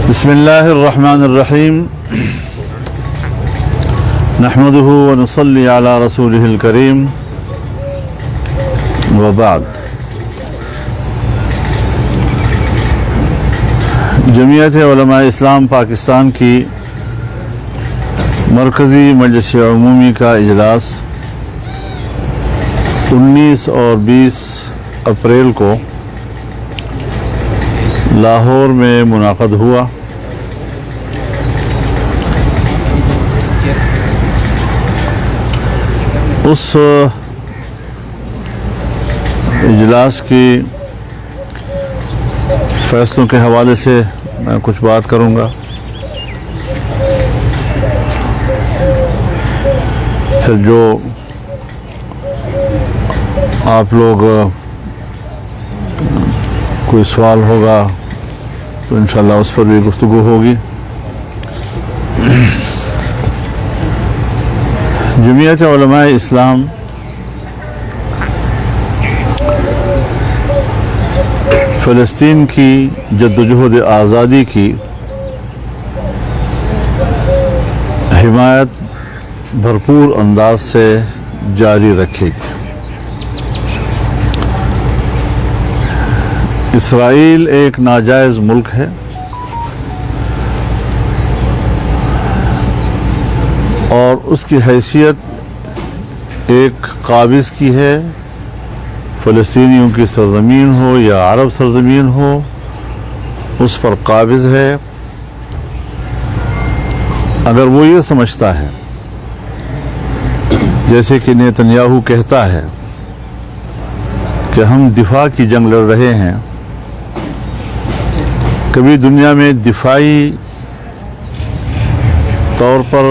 بسم اللہ الرحمن الرحیم نحمده ونصلی علی رسولہ الکریم وبعد. جمعیت علماء اسلام پاکستان کی مرکزی مجلس عمومی کا اجلاس 19 اور 20 اپریل کو لاہور میں منعقد ہوا. اس اجلاس کی فیصلوں کے حوالے سے میں کچھ بات کروں گا. پھر جو آپ لوگ کوئی سوال ہوگا تو انشاءاللہ اس پر بھی گفتگو ہوگی. جمعیت علماء اسلام فلسطین کی جدوجہد آزادی کی حمایت بھرپور انداز سے جاری رکھے گی. اسرائیل ایک ناجائز ملک ہے اور اس کی حیثیت ایک قابض کی ہے. فلسطینیوں کی سرزمین ہو یا عرب سرزمین ہو اس پر قابض ہے. اگر وہ یہ سمجھتا ہے جیسے کہ نیتنیاہو کہتا ہے کہ ہم دفاع کی جنگ لڑ رہے ہیں، کبھی دنیا میں دفاعی طور پر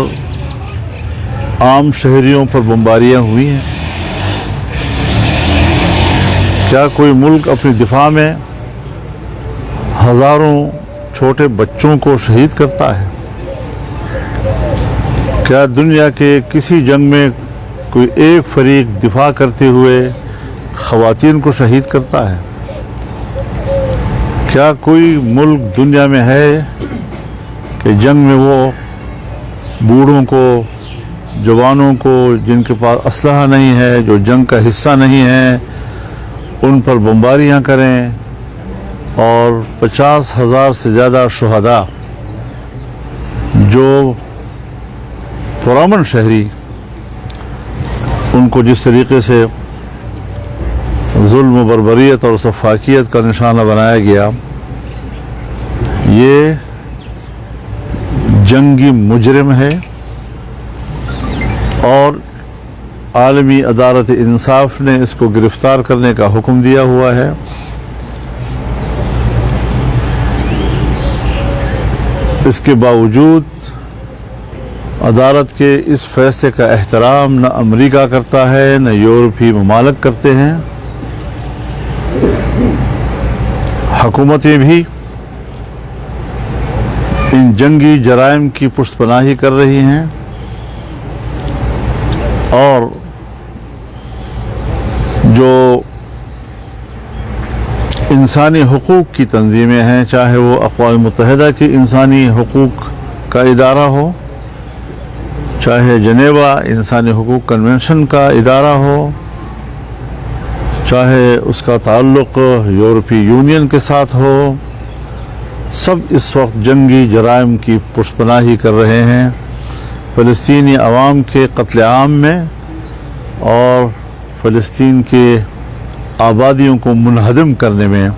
عام شہریوں پر بمباریاں ہوئی ہیں؟ کیا کوئی ملک اپنی دفاع میں ہزاروں چھوٹے بچوں کو شہید کرتا ہے؟ کیا دنیا کے کسی جنگ میں کوئی ایک فریق دفاع کرتے ہوئے خواتین کو شہید کرتا ہے؟ کیا کوئی ملک دنیا میں ہے کہ جنگ میں وہ بوڑھوں کو، جوانوں کو، جن کے پاس اسلحہ نہیں ہے، جو جنگ کا حصہ نہیں ہے، ان پر بمباریاں کریں اور 50,000 سے زیادہ شہداء جو پرامن شہری ان کو جس طریقے سے ظلم و بربریت اور سفاکیت کا نشانہ بنایا گیا، یہ جنگی مجرم ہے اور عالمی عدالت انصاف نے اس کو گرفتار کرنے کا حکم دیا ہوا ہے. اس کے باوجود عدالت کے اس فیصلے کا احترام نہ امریکہ کرتا ہے نہ یورپی ممالک کرتے ہیں. حکومتیں بھی ان جنگی جرائم کی پشت پناہی کر رہی ہیں اور جو انسانی حقوق کی تنظیمیں ہیں، چاہے وہ اقوام متحدہ کی انسانی حقوق کا ادارہ ہو، چاہے جنیوا انسانی حقوق کنونشن کا ادارہ ہو، چاہے اس کا تعلق یورپی یونین کے ساتھ ہو، سب اس وقت جنگی جرائم کی پشت پناہی کر رہے ہیں. فلسطینی عوام کے قتل عام میں اور فلسطین کے آبادیوں کو منہدم کرنے میں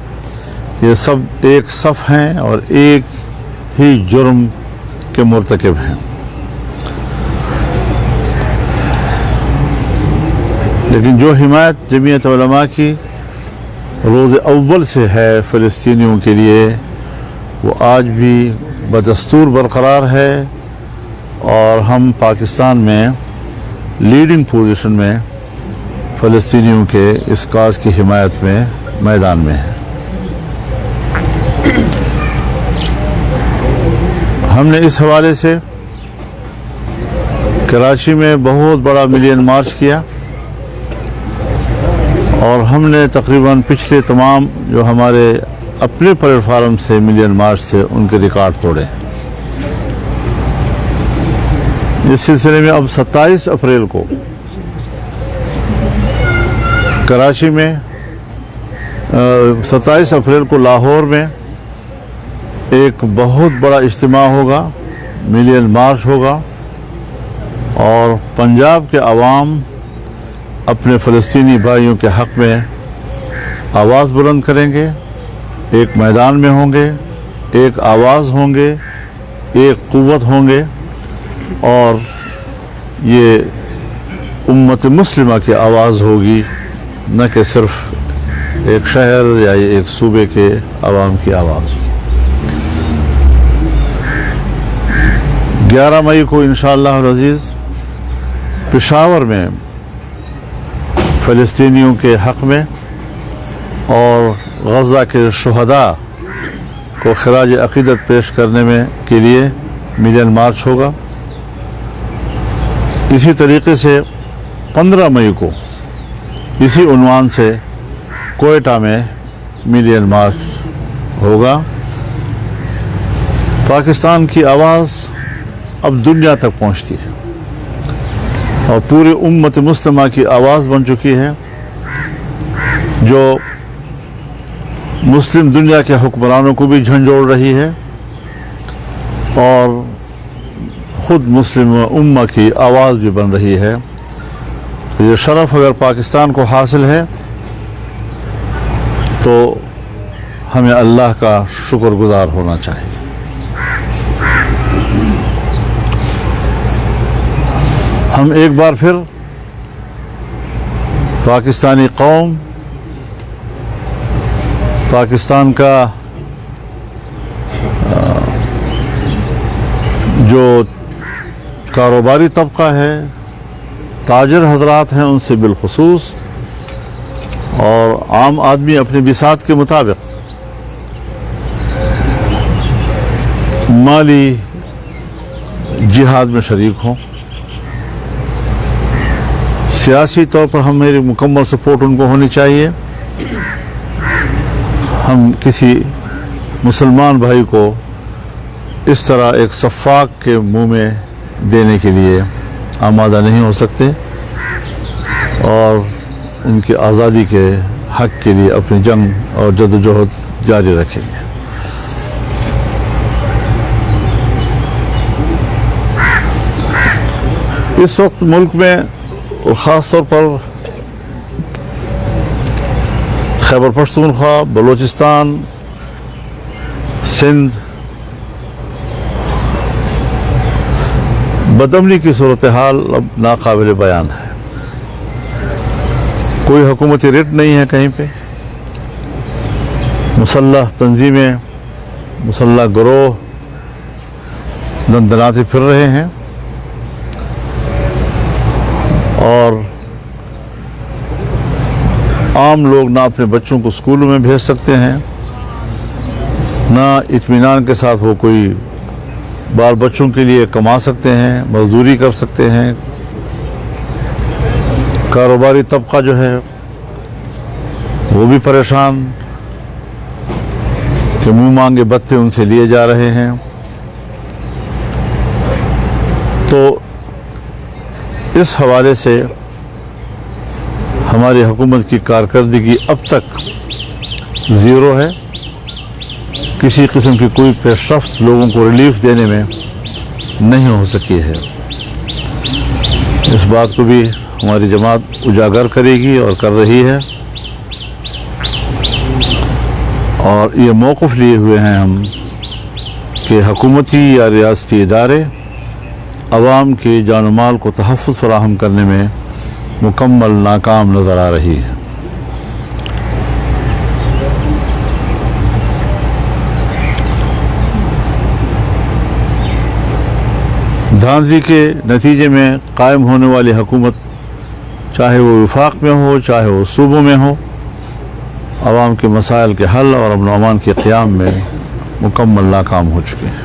یہ سب ایک صف ہیں اور ایک ہی جرم کے مرتکب ہیں. لیکن جو حمایت جمعیت علماء کی روز اول سے ہے فلسطینیوں کے لیے، وہ آج بھی بدستور برقرار ہے اور ہم پاکستان میں لیڈنگ پوزیشن میں فلسطینیوں کے اس کاز کی حمایت میں میدان میں ہیں. ہم نے اس حوالے سے کراچی میں بہت بڑا ملین مارچ کیا اور ہم نے تقریباً پچھلے تمام جو ہمارے اپنے پلیٹ فارم سے ملین مارچ تھے ان کے ریکارڈ توڑے. اس سلسلے میں اب 27 اپریل کو کراچی میں 27 اپریل کو لاہور میں ایک بہت بڑا اجتماع ہوگا, ملین مارچ ہوگا, اور پنجاب کے عوام اپنے فلسطینی بھائیوں کے حق میں آواز بلند کریں گے, ایک میدان میں ہوں گے, ایک آواز ہوں گے, ایک قوت ہوں گے, اور یہ امت مسلمہ کی آواز ہوگی, نہ کہ صرف ایک شہر یا ایک صوبے کے عوام کی آواز. 11 مئی کو انشاءاللہ العزیز پشاور میں فلسطینیوں کے حق میں اور غزہ کے شہداء کو خراج عقیدت پیش کرنے میں کے لیے ملین مارچ ہوگا. اسی طریقے سے 15 مئی کو اسی عنوان سے کوئٹہ میں ملین مارچ ہوگا. پاکستان کی آواز اب دنیا تک پہنچتی ہے اور پوری امت مسلمہ کی آواز بن چکی ہے, جو مسلم دنیا کے حکمرانوں کو بھی جھنجھوڑ رہی ہے اور خود مسلم امہ کی آواز بھی بن رہی ہے. یہ شرف اگر پاکستان کو حاصل ہے تو ہمیں اللہ کا شکر گزار ہونا چاہیے. ہم ایک بار پھر پاکستانی قوم, پاکستان کا جو کاروباری طبقہ ہے, تاجر حضرات ہیں ان سے بالخصوص, اور عام آدمی اپنے بساط کے مطابق مالی جہاد میں شریک ہوں. سیاسی طور پر ہماری مکمل سپورٹ ان کو ہونی چاہیے. ہم کسی مسلمان بھائی کو اس طرح ایک سفاک کے منہ میں دینے کے لیے آمادہ نہیں ہو سکتے, اور ان کی آزادی کے حق کے لیے اپنی جنگ اور جدوجہد جاری رکھیں گے. اس وقت ملک میں اور خاص طور پر خیبر پختونخوا, بلوچستان, سندھ بدامنی کی صورتحال اب ناقابل بیان ہے. کوئی حکومتی ریٹ نہیں ہے کہیں پہ. مسلح تنظیمیں, مسلح گروہ دندناتے پھر رہے ہیں, اور عام لوگ نہ اپنے بچوں کو اسکولوں میں بھیج سکتے ہیں, نہ اطمینان کے ساتھ وہ کوئی بال بچوں کے لیے کما سکتے ہیں, مزدوری کر سکتے ہیں. کاروباری طبقہ جو ہے وہ بھی پریشان کہ منہ مانگے بتے ان سے لیے جا رہے ہیں. تو اس حوالے سے ہماری حکومت کی کارکردگی اب تک زیرو ہے. کسی قسم کی کوئی پیش رفت لوگوں کو ریلیف دینے میں نہیں ہو سکی ہے. اس بات کو بھی ہماری جماعت اجاگر کرے گی اور کر رہی ہے, اور یہ موقف لیے ہوئے ہیں ہم کہ حکومتی یا ریاستی ادارے عوام کے جان و مال کو تحفظ فراہم کرنے میں مکمل ناکام نظر آ رہی ہے. دھاندلی کے نتیجے میں قائم ہونے والی حکومت, چاہے وہ وفاق میں ہو چاہے وہ صوبوں میں ہو, عوام کے مسائل کے حل اور امن و امان کے قیام میں مکمل ناکام ہو چکے ہیں.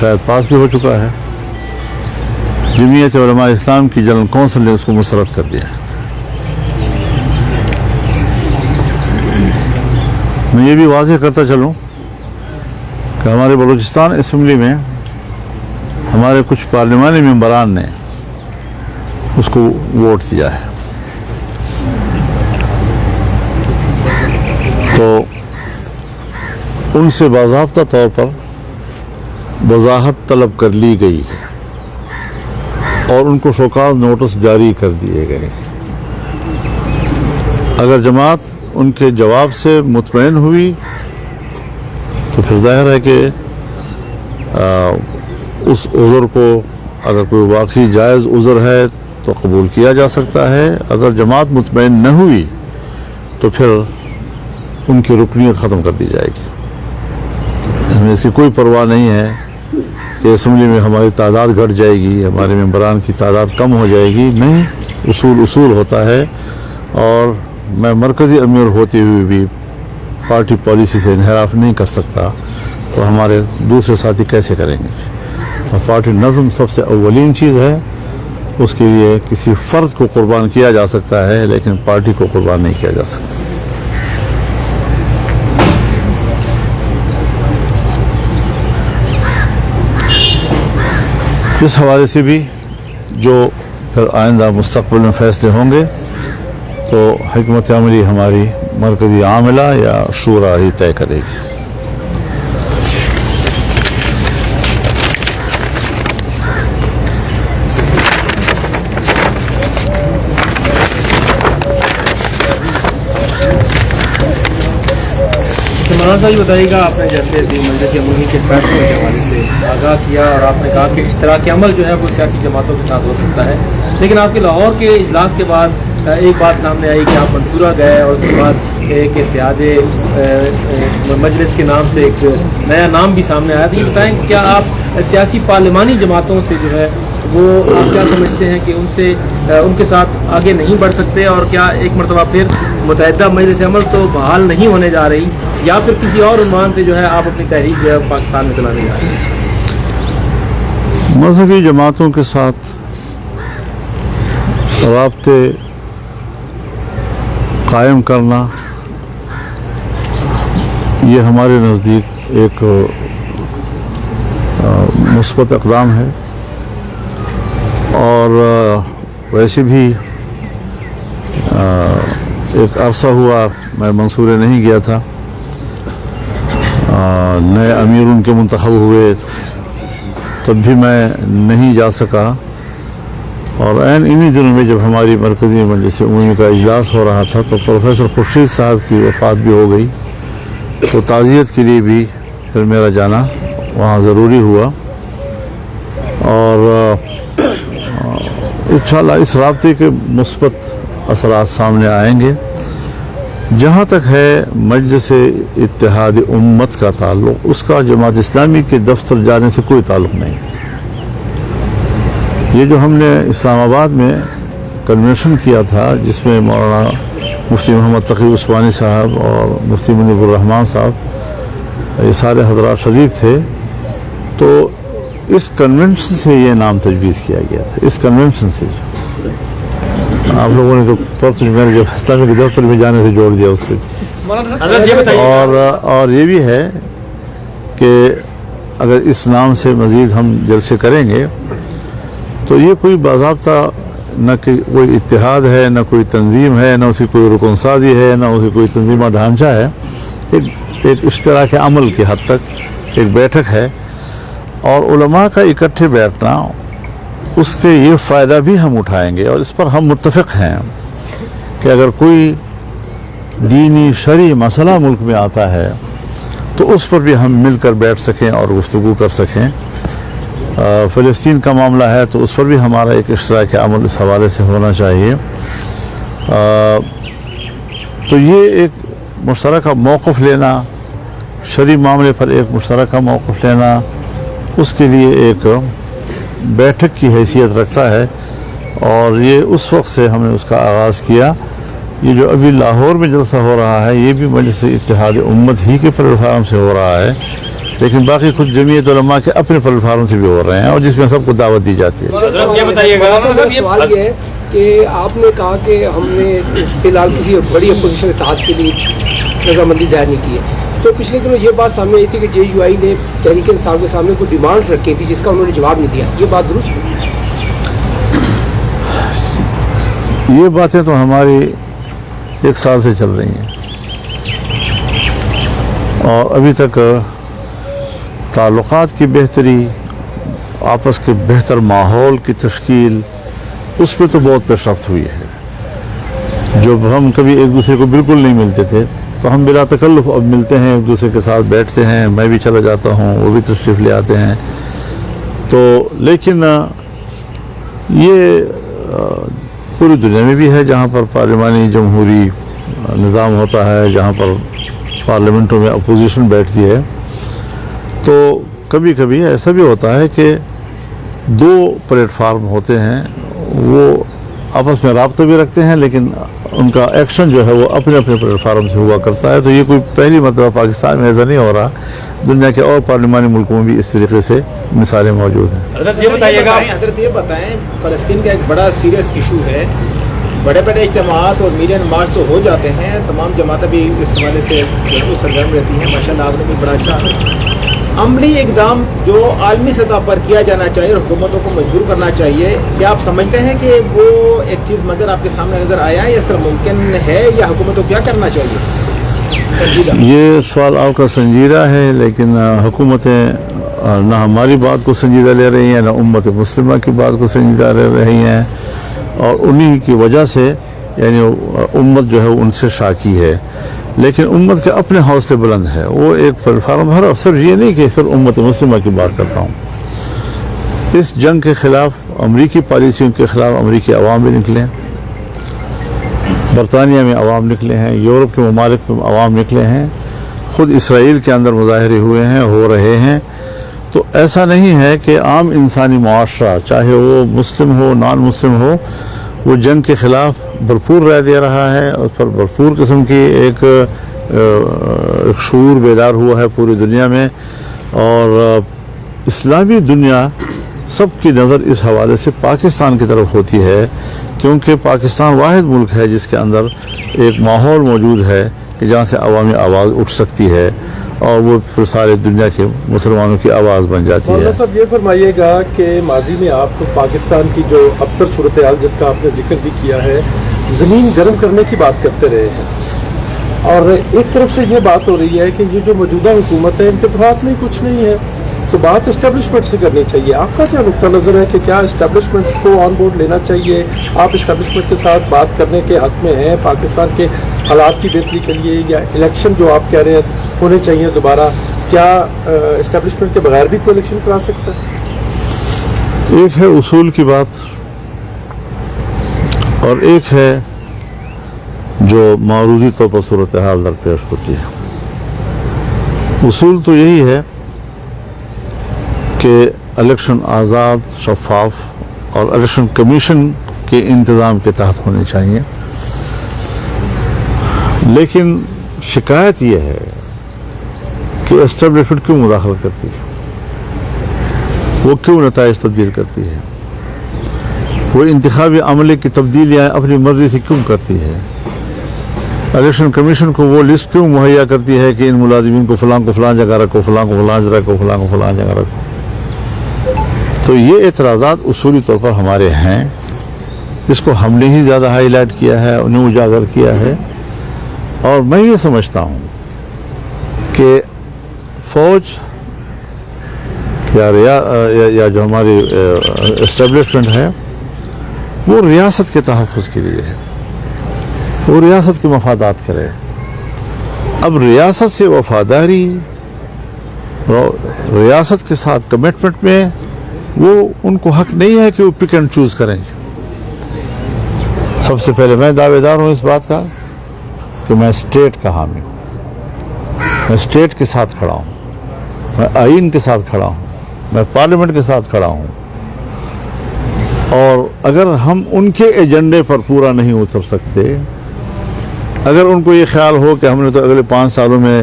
شاید پاس بھی ہو چکا ہے. جمعیت علماء اسلام کی جنرل کونسل نے اس کو مسترد کر دیا ہے. میں یہ بھی واضح کرتا چلوں کہ ہمارے بلوچستان اسمبلی میں ہمارے کچھ پارلیمانی ممبران نے اس کو ووٹ دیا ہے. تو ان سے باضابطہ طور پر وضاحت طلب کر لی گئی ہے اور ان کو شوکاز نوٹس جاری کر دیے گئے. اگر جماعت ان کے جواب سے مطمئن ہوئی تو پھر ظاہر ہے کہ اس عذر کو اگر کوئی واقعی جائز عذر ہے تو قبول کیا جا سکتا ہے. اگر جماعت مطمئن نہ ہوئی تو پھر ان کی رکنیت ختم کر دی جائے گی. ہمیں اس کی کوئی پرواہ نہیں ہے کہ اسمبلی میں ہماری تعداد گھٹ جائے گی, ہمارے ممبران کی تعداد کم ہو جائے گی. نہیں, اصول ہوتا ہے, اور میں مرکزی امیر ہوتے ہوئے بھی پارٹی پالیسی سے انحراف نہیں کر سکتا, تو ہمارے دوسرے ساتھی کیسے کریں گے؟ اور پارٹی نظم سب سے اولین چیز ہے. اس کے لیے کسی فرد کو قربان کیا جا سکتا ہے لیکن پارٹی کو قربان نہیں کیا جا سکتا. اس حوالے سے بھی جو پھر آئندہ مستقبل میں فیصلے ہوں گے تو حکمت عملی ہماری مرکزی عاملہ یا شورا ہی طے کرے گی. مولانا صاحب یہ بتائیے گا, آپ نے جیسے مجلس عمومی کے فیصلوں کے حوالے سے آگاہ کیا اور آپ نے کہا کہ اشتراک عمل جو ہے وہ سیاسی جماعتوں کے ساتھ ہو سکتا ہے, لیکن آپ کے لاہور کے اجلاس کے بعد ایک بات سامنے آئی کہ آپ منصورہ گئے اور اس کے بعد ایک اتحاد مجلس کے نام سے ایک نیا نام بھی سامنے آیا. تو یہ بتائیں کہ کیا آپ سیاسی پارلیمانی جماعتوں سے جو ہے وہ آپ کیا سمجھتے ہیں کہ ان کے ساتھ آگے نہیں بڑھ سکتے, اور کیا ایک مرتبہ پھر متحدہ مجلس عمل تو بحال نہیں ہونے جا رہی, یا پھر کسی اور عنوان سے جو ہے آپ اپنی تحریک جو ہے پاکستان میں چلانے جا رہے ہیں؟ مذہبی جماعتوں کے ساتھ رابطے قائم کرنا یہ ہمارے نزدیک ایک مثبت اقدام ہے, اور ویسے بھی ایک عرصہ ہوا میں منصورے نہیں گیا تھا. نئے امیر ان کے منتخب ہوئے تب بھی میں نہیں جا سکا, اور عین انہی دنوں میں جب ہماری مرکزی مجلس عمومی کا اجلاس ہو رہا تھا تو پروفیسر خورشید صاحب کی وفات بھی ہو گئی, تو تعزیت کے لیے بھی پھر میرا جانا وہاں ضروری ہوا. اور انشاءاللہ اس رابطے کے مثبت اثرات سامنے آئیں گے. جہاں تک ہے مجلس اتحاد امت کا تعلق, اس کا جماعت اسلامی کے دفتر جانے سے کوئی تعلق نہیں. یہ جو ہم نے اسلام آباد میں کنونشن کیا تھا جس میں مولانا مفتی محمد تقی عثمانی صاحب اور مفتی منیب الرحمان صاحب یہ سارے حضرات شریک تھے, تو اس کنونشن سے یہ نام تجویز کیا گیا تھا. اس کنونشن سے آپ لوگوں نے تو پرسوں میں نے جو اسلامی کے دفتر میں جانے سے جوڑ دیا اس کو. اور یہ بھی ہے کہ اگر اس نام سے مزید ہم جلسے کریں گے تو یہ کوئی باضابطہ نہ کہ کوئی اتحاد ہے, نہ کوئی تنظیم ہے, نہ اس کی کوئی رکن سازی ہے, نہ اس کی کوئی تنظیمہ ڈھانچہ ہے. ایک اشتراک عمل کی حد تک ایک بیٹھک ہے, اور علماء کا اکٹھے بیٹھنا اس کے یہ فائدہ بھی ہم اٹھائیں گے, اور اس پر ہم متفق ہیں کہ اگر کوئی دینی شرعی مسئلہ ملک میں آتا ہے تو اس پر بھی ہم مل کر بیٹھ سکیں اور گفتگو کر سکیں. فلسطین کا معاملہ ہے تو اس پر بھی ہمارا ایک اشتراک عمل اس حوالے سے ہونا چاہیے. تو یہ ایک مشترکہ موقف لینا, شرعی معاملے پر ایک مشترکہ موقف لینا, اس کے لیے ایک بیٹھک کی حیثیت رکھتا ہے, اور یہ اس وقت سے ہم نے اس کا آغاز کیا. یہ جو ابھی لاہور میں جلسہ ہو رہا ہے یہ بھی مجلس اتحاد امت ہی کے پلیٹ فارم سے ہو رہا ہے, لیکن باقی خود جمعیت علماء کے اپنے پلیٹ فارم سے بھی ہو رہے ہیں اور جس میں سب کو دعوت دی جاتی ہے. یہ بتائیے گا سوال یہ ہے کہ آپ نے کہا کہ ہم نے فی الحال کسی بڑی اپوزیشن اتحاد کے لیے رضامندی ظاہر نہیں کی ہے، تو پچھلے دنوں یہ بات سامنے آئی تھی کہ جے یو آئی نے تحریک انصاف کے سامنے کوئی ڈیمانڈس رکھی تھی جس کا انہوں نے جواب نہیں دیا، یہ بات درست ہے؟ یہ باتیں تو ہماری 1 سال سے چل رہی ہیں اور ابھی تک تعلقات کی بہتری، آپس کے بہتر ماحول کی تشکیل، اس پہ تو بہت پیش رفت ہوئی ہے. جب ہم کبھی ایک دوسرے کو بالکل نہیں ملتے تھے تو ہم بلا تکلف اب ملتے ہیں، ایک دوسرے کے ساتھ بیٹھتے ہیں، میں بھی چلا جاتا ہوں، وہ بھی تشریف لے آتے ہیں. تو لیکن یہ پوری دنیا میں بھی ہے جہاں پر پارلیمانی جمہوری نظام ہوتا ہے، جہاں پر پارلیمنٹوں میں اپوزیشن بیٹھتی ہے، تو کبھی کبھی ایسا بھی ہوتا ہے کہ 2 پلیٹ فارم ہوتے ہیں، وہ آپس میں رابطہ بھی رکھتے ہیں لیکن ان کا ایکشن جو ہے وہ اپنے اپنے پلیٹ فارم سے ہوا کرتا ہے. تو یہ کوئی پہلی مرتبہ پاکستان میں ایسا نہیں ہو رہا، دنیا کے اور پارلیمانی ملکوں میں بھی اس طریقے سے مثالیں موجود ہیں. حضرت یہ بتائیے گا، حضرت یہ بتائیں، فلسطین کا ایک بڑا سیریس ایشو ہے، بڑے بڑے اجتماعات اور میڈیا مارچ تو ہو جاتے ہیں، تمام جماعتیں بھی اس حوالے سے سرگرم رہتی ہیں، ماشاء اللہ آپ نے بھی بڑا اچھا عملی اقدام جو عالمی سطح پر کیا جانا چاہیے اور حکومتوں کو مجبور کرنا چاہیے. کیا آپ سمجھتے ہیں کہ وہ ایک چیز منظر آپ کے سامنے نظر آیا ہے، اس طرح ممکن ہے، یا حکومتوں کو کیا کرنا چاہیے؟ یہ سوال آپ کا سنجیدہ ہے، لیکن حکومتیں نہ ہماری بات کو سنجیدہ لے رہی ہیں، نہ امت مسلمہ کی بات کو سنجیدہ لے رہی ہیں، اور انہی کی وجہ سے یعنی امت جو ہے ان سے شاکی ہے. لیکن امت کے اپنے حوصلے بلند ہے، وہ ایک پلیٹ فارم ہر صرف یہ نہیں کہ صرف امت مسلمہ کی بات کرتا ہوں. اس جنگ کے خلاف، امریکی پالیسیوں کے خلاف امریکی عوام بھی نکلے ہیں، برطانیہ میں عوام نکلے ہیں، یورپ کے ممالک میں عوام نکلے ہیں، خود اسرائیل کے اندر مظاہرے ہوئے ہیں، ہو رہے ہیں. تو ایسا نہیں ہے کہ عام انسانی معاشرہ چاہے وہ مسلم ہو نان مسلم ہو، وہ جنگ کے خلاف بھرپور رائے دے رہا ہے، اس پر بھرپور قسم کی ایک شعور بیدار ہوا ہے پوری دنیا میں. اور اسلامی دنیا سب کی نظر اس حوالے سے پاکستان کی طرف ہوتی ہے، کیونکہ پاکستان واحد ملک ہے جس کے اندر ایک ماحول موجود ہے کہ جہاں سے عوامی آواز اٹھ سکتی ہے اور وہ پھر سارے دنیا کے مسلمانوں کی آواز بن جاتی ہے. مولانا صاحب یہ فرمائیے گا کہ ماضی میں آپ تو پاکستان کی جو ابتر صورتحال جس کا آپ نے ذکر بھی کیا ہے، زمین گرم کرنے کی بات کرتے رہے ہیں، اور ایک طرف سے یہ بات ہو رہی ہے کہ یہ جو موجودہ حکومت ہے ان کے ہاتھ میں کچھ نہیں ہے، تو بات اسٹیبلشمنٹ سے کرنی چاہیے. آپ کا کیا نقطہ نظر ہے کہ کیا اسٹیبلشمنٹ کو آن بورڈ لینا چاہیے؟ آپ اسٹیبلشمنٹ کے ساتھ بات کرنے کے حق میں ہیں پاکستان کے حالات کی بہتری کے لیے، یا الیکشن جو آپ کہہ رہے ہیں ہونے چاہیے دوبارہ، کیا اسٹیبلشمنٹ کے بغیر بھی کوئی الیکشن کرا سکتا ہے؟ ایک ہے اصول کی بات اور ایک ہے جو معروضی طور پر صورتحال درپیش ہوتی ہے. اصول تو یہی ہے کہ الیکشن آزاد، شفاف اور الیکشن کمیشن کے انتظام کے تحت ہونے چاہیے. لیکن شکایت یہ ہے کہ اسٹیبلشمنٹ کیوں مداخلت کرتی ہے، وہ کیوں نتائج تبدیل کرتی ہے، وہ انتخابی عملے کی تبدیلیاں اپنی مرضی سے کیوں کرتی ہے، الیکشن کمیشن کو وہ لسٹ کیوں مہیا کرتی ہے کہ ان ملازمین کو فلاں جگہ رکھو، فلاں کو فلاں جگہ رکھو، فلاں کو فلاں جگہ رکھو. تو یہ اعتراضات اصولی طور پر ہمارے ہیں، اس کو ہم نے ہی زیادہ ہائی لائٹ کیا ہے، انہیں اجاگر کیا ہے. اور میں یہ سمجھتا ہوں کہ فوج یا جو ہماری اسٹیبلشمنٹ ہے وہ ریاست کے تحفظ کے لیے ہے، وہ ریاست کے مفادات کرے. اب ریاست سے وفاداری، ریاست کے ساتھ کمٹمنٹ میں وہ ان کو حق نہیں ہے کہ وہ پک اینڈ چوز کریں. سب سے پہلے میں دعوے دار ہوں اس بات کا کہ میں اسٹیٹ کا حامی ہوں، میں اسٹیٹ کے ساتھ کھڑا ہوں، میں آئین کے ساتھ کھڑا ہوں، میں پارلیمنٹ کے ساتھ کھڑا ہوں. اور اگر ہم ان کے ایجنڈے پر پورا نہیں اتر سکتے، اگر ان کو یہ خیال ہو کہ ہم نے تو اگلے 5 سالوں میں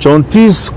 34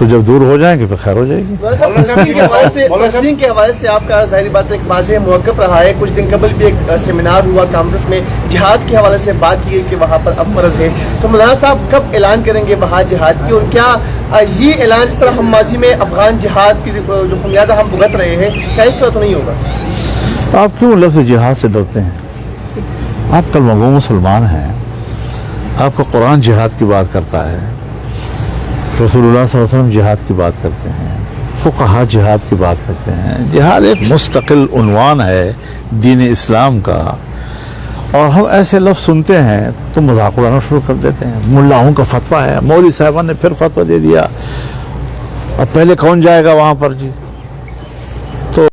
تو جب دور ہو جائیں گے پھر خیر ہو جائے گی. فلسطین کے حوالے سے آپ کا ظاہری بات ہے ایک واضح موقف رہا ہے. کچھ دن قبل بھی ایک سیمینار ہوا کانفرنس میں جہاد کے حوالے سے بات کی گئی کہ وہاں پر اب فرض ہے. تو مولانا صاحب کب اعلان کریں گے وہاں جہاد کی, اور کیا یہ اعلان جس طرح ہم ماضی میں افغان جہاد کی جو خمیازہ ہم بھگت رہے ہیں کیا اس طرح تو نہیں ہوگا؟ آپ کیوں لفظ جہاد سے ڈرتے ہیں؟ آپ کلمہ گو مسلمان ہیں. آپ کا قرآن جہاد کی بات کرتا ہے, رسول اللہ صلی اللہ علیہ وسلم جہاد کی بات کرتے ہیں, فقہا جہاد کی بات کرتے ہیں. جہاد ایک مستقل عنوان ہے دین اسلام کا, اور ہم ایسے لفظ سنتے ہیں تو مذاق اڑانا شروع کر دیتے ہیں. ملاؤں کا فتویٰ ہے, مولوی صاحبان نے پھر فتویٰ دے دیا, اب پہلے کون جائے گا وہاں پر؟ جی